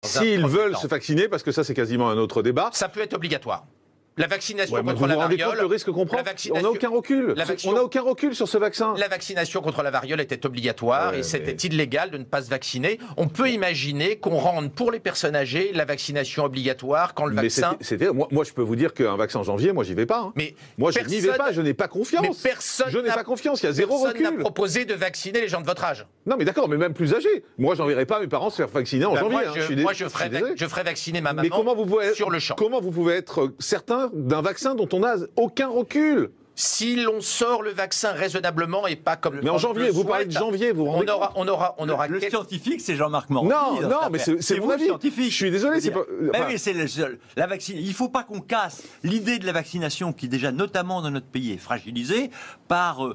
S'ils veulent se vacciner, parce que ça c'est quasiment un autre débat. Ça peut être obligatoire. La vaccination contre la variole. Vous vous rendez compte le risque qu'on prend ? On n'a aucun recul. On n'a aucun recul sur ce vaccin. La vaccination contre la variole était obligatoire et c'était illégal de ne pas se vacciner. On peut imaginer qu'on rende pour les personnes âgées la vaccination obligatoire quand le vaccin. Moi, je peux vous dire qu'un vaccin en janvier, moi, j'y vais pas. Hein. Mais moi, je n'y vais pas. Je n'ai pas confiance. Mais personne. Je n'ai pas confiance. Il y a zéro recul. Personne n'a proposé de vacciner les gens de votre âge. Non, mais d'accord, mais même plus âgés. Moi, j'enverrai pas mes parents se faire vacciner en janvier. Moi, je ferai vacciner ma maman sur le champ. Comment vous pouvez être certain d'un vaccin dont on n'a aucun recul? Si l'on sort le vaccin raisonnablement et pas comme. Mais en janvier, vous parlez de janvier, vous rendez compte ? On aura. Le scientifique, c'est Jean-Marc Morandi. Non, mais c'est mon avis. Scientifique. Je suis désolé, c'est pas. Oui, c'est la vaccine. Il ne faut pas qu'on casse l'idée de la vaccination qui déjà, notamment dans notre pays, est fragilisée par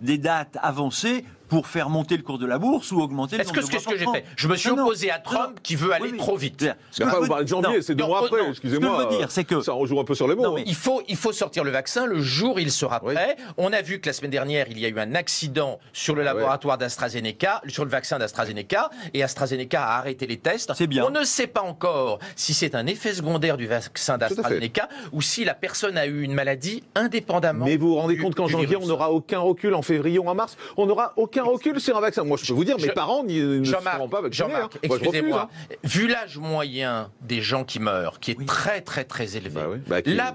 des dates avancées pour faire monter le cours de la bourse ou augmenter le nombre de morts. Qu'est-ce que j'ai fait? Je me suis opposé à Trump qui veut aller trop vite. Vous parlez de janvier, c'est 2 mois après, excusez-moi. Ce que je veux dire, c'est que ça rejoue un peu sur les mots. Il faut sortir le vaccin le jour où il sera prêt. On a vu que la semaine dernière, il y a eu un accident sur le laboratoire d'AstraZeneca, sur le vaccin d'AstraZeneca, et AstraZeneca a arrêté les tests. C'est bien. On ne sait pas encore si c'est un effet secondaire du vaccin d'AstraZeneca ou si la personne a eu une maladie indépendamment. Mais vous vous rendez compte qu'en janvier, on n'aura aucun recul, en février ou en mars, on n'aura aucun recul sur un vaccin. Moi, je peux vous dire, mes parents ne se feront pas vacciner. Jean-Marc, excusez-moi, vu l'âge moyen des gens qui meurent, qui est très très très élevé, la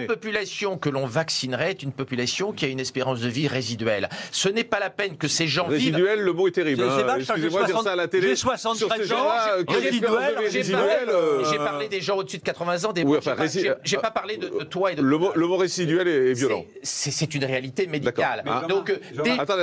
population que l'on vaccinerait est une population qui a une espérance de vie résiduelle. Ce n'est pas la peine que ces gens vivent... Résiduel, le mot est terrible. Excusez-moi de dire ça à la télé. J'ai 73 ans, j'ai parlé des gens au-dessus de 80 ans, j'ai pas parlé de toi et de... Le mot résiduel est violent. C'est une réalité médicale. Donc, attendez.